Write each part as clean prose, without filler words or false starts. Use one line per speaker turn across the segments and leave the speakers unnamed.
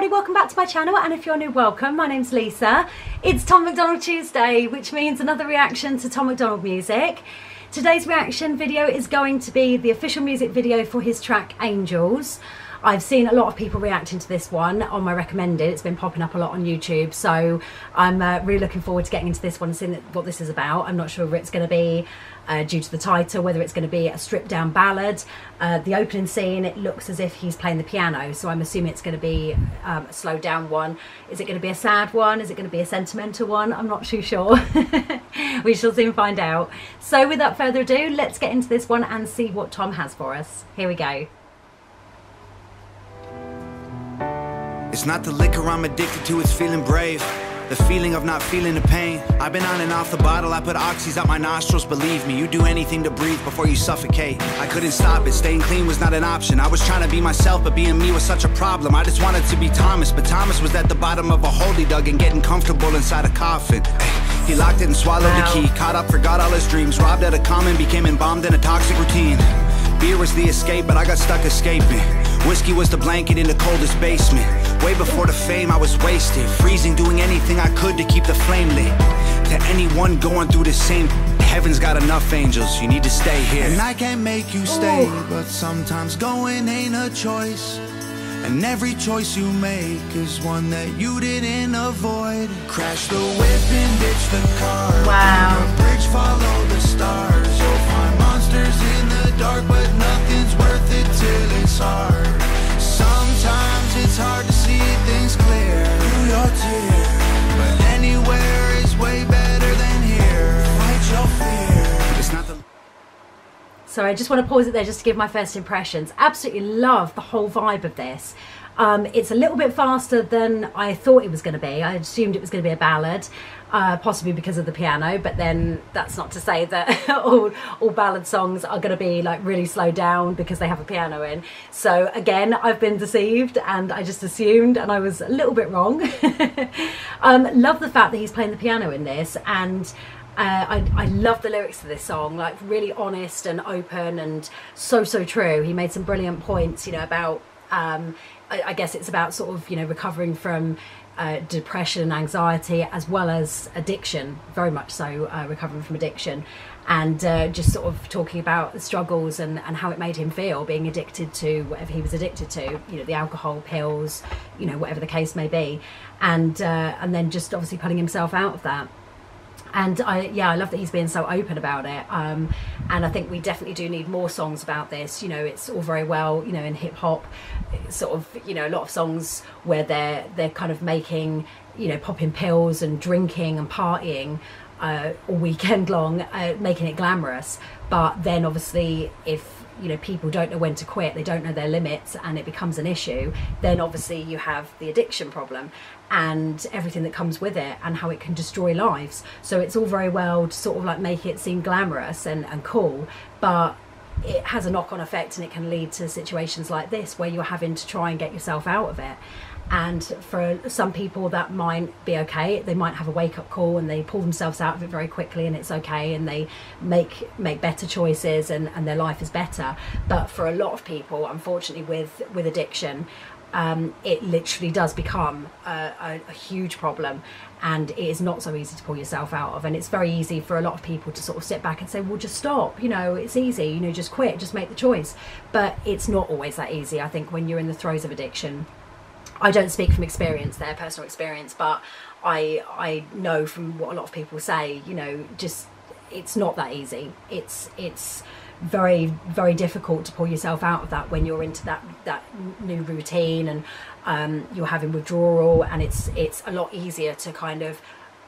everybody, welcome back to my channel, and if you're new, welcome. My name's Lisa. It's Tom MacDonald Tuesday, which means another reaction to Tom MacDonald music. Today's reaction video is going to be the official music video for his track Angels. I've seen a lot of people reacting to this one on my recommended. It's been popping up a lot on YouTube, so I'm really looking forward to getting into this one and seeing what this is about. I'm not sure whether it's going to be, due to the title, whether it's going to be a stripped down ballad. The opening scene, it looks as if he's playing the piano, so I'm assuming it's going to be a slowed down one. Is it going to be a sad one? Is it going to be a sentimental one? I'm not too sure. We shall soon find out. So without further ado, let's get into this one and see what Tom has for us. Here we go.
It's not the liquor I'm addicted to, it's feeling brave. The feeling of not feeling the pain. I've been on and off the bottle, I put oxys out my nostrils. Believe me, you do anything to breathe before you suffocate. I couldn't stop it, staying clean was not an option. I was trying to be myself, but being me was such a problem. I just wanted to be Thomas, but Thomas was at the bottom of a hole he dug and getting comfortable inside a coffin. He locked it and swallowed the key, caught up, forgot all his dreams. Robbed at a common, became embalmed in a toxic routine. Beer was the escape, but I got stuck escaping. Whiskey was the blanket in the coldest basement. Way before the fame, I was wasted, freezing, doing anything I could to keep the flame lit. To anyone going through the same, heaven's got enough angels, you need to stay here. And I can't make you stay, but sometimes going ain't a choice. And every choice you make is one that you didn't avoid. Crash the whip and ditch the car.
Wow.
On the bridge, follow the stars. You'll find monsters in the dark, but nothing's worth it till it's hard. Sometimes it's hard to see things clear through your tears, but anywhere is way better than here. Fight your fear. It's not the...
So I just want to pause it there just to give my first impressions. Absolutely love the whole vibe of this. It's a little bit faster than I thought it was going to be. I assumed it was going to be a ballad, possibly because of the piano, but then that's not to say that all ballad songs are going to be like really slowed down because they have a piano in. So again, I've been deceived and I just assumed, and I was a little bit wrong. Love the fact that he's playing the piano in this, and I love the lyrics to this song, like really honest and open and so true. He made some brilliant points, you know, about I guess it's about sort of, you know, recovering from depression and anxiety, as well as addiction, very much so, recovering from addiction, and just sort of talking about the struggles and how it made him feel being addicted to whatever he was addicted to, you know, the alcohol, pills, you know, whatever the case may be, and then just obviously pulling himself out of that. And I love that he's being so open about it, and I think we definitely do need more songs about this. You know, it's all very well, you know, in hip hop, sort of, you know, a lot of songs where they're kind of making, you know, popping pills and drinking and partying all weekend long, making it glamorous. But then obviously, if you know, people don't know when to quit, they don't know their limits, and it becomes an issue, then obviously you have the addiction problem and everything that comes with it and how it can destroy lives. So it's all very well to sort of like make it seem glamorous and cool, but it has a knock-on effect, and it can lead to situations like this where you're having to try and get yourself out of it. And for some people that might be okay, they might have a wake-up call and they pull themselves out of it very quickly and it's okay, and they make better choices and their life is better. But for a lot of people, unfortunately, with addiction, it literally does become a huge problem, and it is not so easy to pull yourself out of. And it's very easy for a lot of people to sort of sit back and say, well, just stop, you know, it's easy, you know, just quit, just make the choice. But it's not always that easy. I think when you're in the throes of addiction, I don't speak from experience there, personal experience, but I know from what a lot of people say, you know, just it's not that easy. It's very difficult to pull yourself out of that when you're into that new routine, and you're having withdrawal, and it's a lot easier to kind of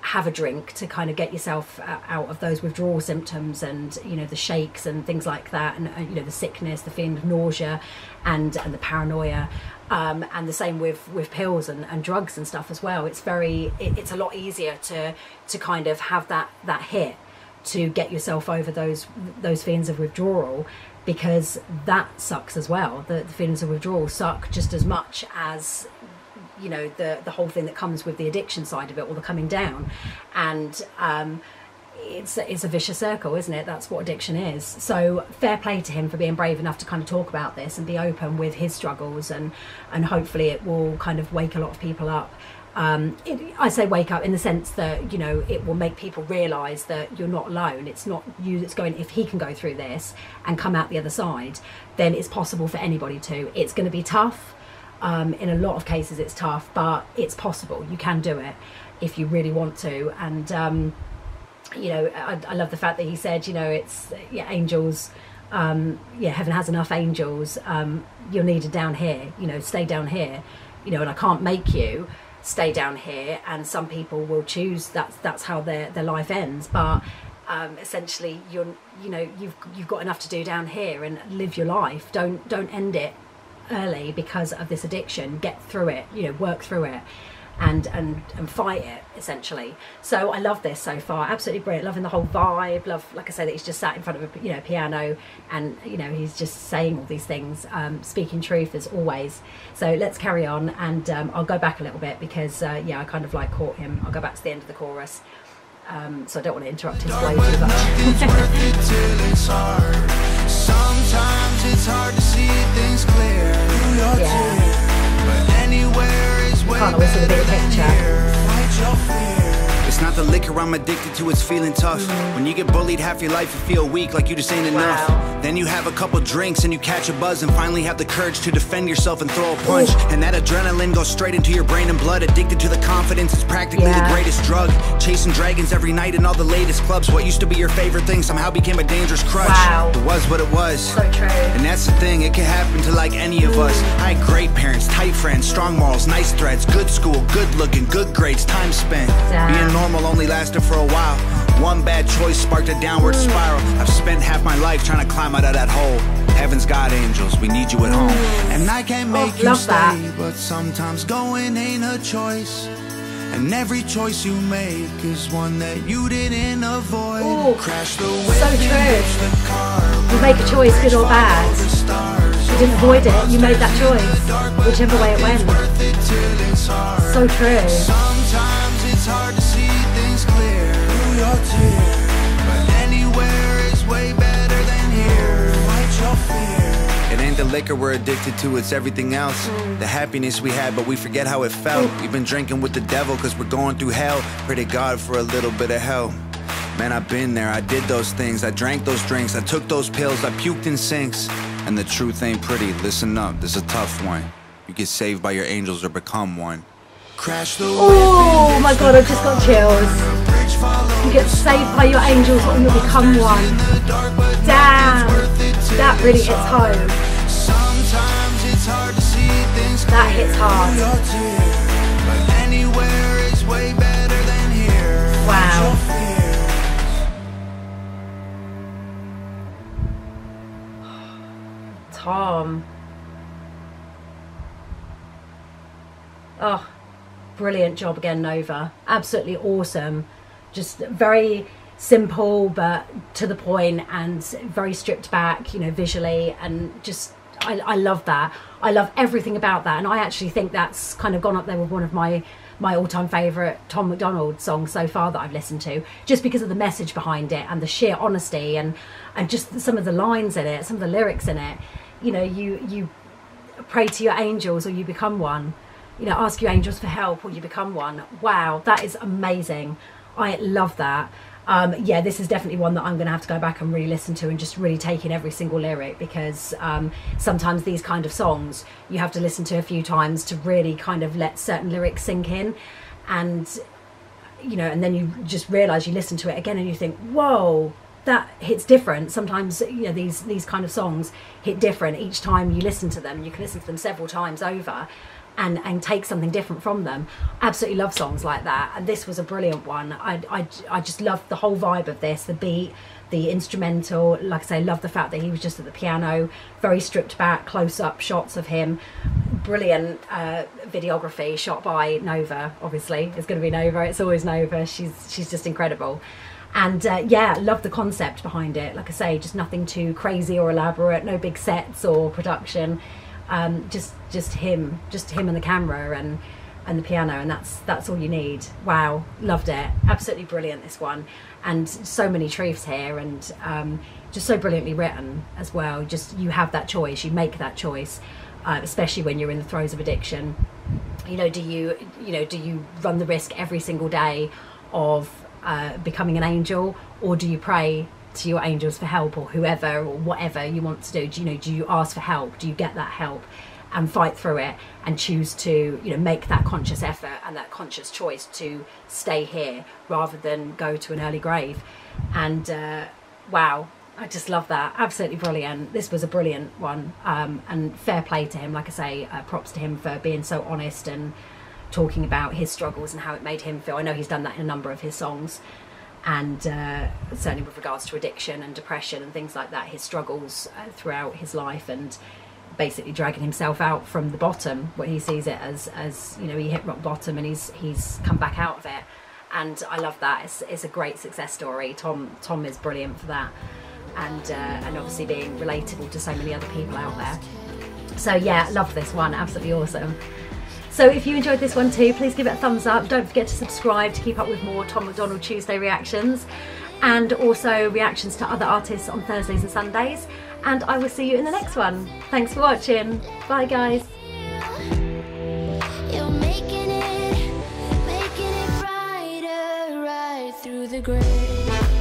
have a drink to kind of get yourself out of those withdrawal symptoms, and you know, the shakes and things like that, and you know, the sickness, the feeling of nausea and the paranoia, and the same with pills and drugs and stuff as well. It's a lot easier to kind of have that hit to get yourself over those feelings of withdrawal, because that sucks as well. The feelings of withdrawal suck just as much as, you know, the whole thing that comes with the addiction side of it, or the coming down. And it's a vicious circle, isn't it? That's what addiction is. So fair play to him for being brave enough to kind of talk about this and be open with his struggles, and hopefully it will kind of wake a lot of people up. I say wake up in the sense that, you know, it will make people realise that you're not alone. It's not you that's going, if he can go through this and come out the other side, then it's possible for anybody to. It's going to be tough. In a lot of cases it's tough, but it's possible. You can do it if you really want to. And you know, I love the fact that he said, you know, it's angels, heaven has enough angels, you're needed down here, you know, stay down here, you know, and I can't make you stay down here. And some people will choose that's how their life ends, but essentially you've got enough to do down here and live your life. Don't end it early because of this addiction. Get through it, you know, work through it and fight it, essentially. So I love this so far, absolutely brilliant. Loving the whole vibe. Love, like I say, that he's just sat in front of a piano, and you know, he's just saying all these things, speaking truth as always. So let's carry on, and I'll go back a little bit because I kind of like caught him. I'll go back to the end of the chorus, so I don't want to interrupt his flow too much.
Sometimes it's hard to see things clear. But anywhere is way better than here. Fight your fear. It's not the liquor I'm addicted to, it's feeling tough. When you get bullied half your life, you feel weak, like you just ain't enough. Then you have a couple drinks and you catch a buzz and finally have the courage to defend yourself and throw a punch. And that adrenaline goes straight into your brain and blood. Addicted to the confidence, it's practically the greatest drug. Chasing dragons every night in all the latest clubs. What used to be your favorite thing somehow became a dangerous crutch. It was what it was.
So true.
And that's the thing, it can happen to like any of us. I had great parents, tight friends, strong morals, nice threads, good school, good looking, good grades, time spent. Being normal only lasted for a while. One bad choice sparked a downward spiral. I've spent half my life trying to climb out of that hole. Heaven's got angels, we need you at home. And I can't make you stay, but sometimes going ain't a choice. And every choice you make is one that you didn't avoid. Crash the wave,
so true. You make a choice, good or bad. You didn't avoid it, you made that choice, whichever way it went. So true.
Sometimes it's hard to see things clear through your tears, but anywhere is way better than here. Fight your fear. It ain't the liquor we're addicted to, it's everything else. The happiness we had, but we forget how it felt. We've been drinking with the devil cause we're going through hell. Pray to God for a little bit of help. Man, I've been there, I did those things, I drank those drinks, I took those pills, I puked in sinks. And the truth ain't pretty, listen up, this is a tough one. You get saved by your angels or become one. Crash the
oh my god, I've just got chills. You get saved by your angels or you'll become one. Damn, that really hits home. That hits hard. Wow. Tom. Oh, brilliant job again, Nova. Absolutely awesome. Just very simple but to the point and very stripped back, you know, visually, and just I love that. I love everything about that, and I actually think that's kind of gone up there with one of my all-time favourite Tom MacDonald songs so far that I've listened to, just because of the message behind it and the sheer honesty and just some of the lines in it, some of the lyrics in it. You know, you pray to your angels or you become one. You know, ask your angels for help or you become one. Wow, that is amazing. I love that. Yeah, this is definitely one that I'm going to have to go back and really listen to and just really take in every single lyric, because sometimes these kind of songs you have to listen to a few times to really kind of let certain lyrics sink in, and you know, and then you just realise you listen to it again and you think, whoa, that hits different. Sometimes, you know, these kind of songs hit different each time you listen to them. You can listen to them several times over and take something different from them. Absolutely love songs like that, and this was a brilliant one. I just loved the whole vibe of this, the beat, the instrumental. Like I say, love the fact that he was just at the piano, very stripped back, close-up shots of him. Brilliant videography shot by Nova. Obviously it's going to be Nova, it's always Nova. She's just incredible. And yeah, love the concept behind it. Like I say, just nothing too crazy or elaborate, no big sets or production. Just him and the camera, and and the piano, and that's all you need. Wow, loved it. Absolutely brilliant, this one, and so many truths here, and just so brilliantly written as well. Just, you have that choice, you make that choice, especially when you're in the throes of addiction. You know, do you run the risk every single day of becoming an angel, or do you pray to your angels for help, or whoever or whatever you want to do? Do you ask for help? Do you get that help and fight through it and choose to, you know, make that conscious effort and that conscious choice to stay here rather than go to an early grave? And wow, I just love that. Absolutely brilliant. This was a brilliant one, and fair play to him. Like I say, props to him for being so honest and talking about his struggles and how it made him feel. I know he's done that in a number of his songs, and certainly with regards to addiction and depression and things like that, his struggles throughout his life, and basically dragging himself out from the bottom, what he sees it as you know, he hit rock bottom and he's come back out of it. And I love that. It's a great success story. Tom is brilliant for that, and obviously being relatable to so many other people out there. So yeah, love this one, absolutely awesome. So if you enjoyed this one too, please give it a thumbs up. Don't forget to subscribe to keep up with more Tom MacDonald Tuesday reactions, and also reactions to other artists on Thursdays and Sundays. And I will see you in the next one. Thanks for watching. Bye guys.
You're making it brighter right through the grave.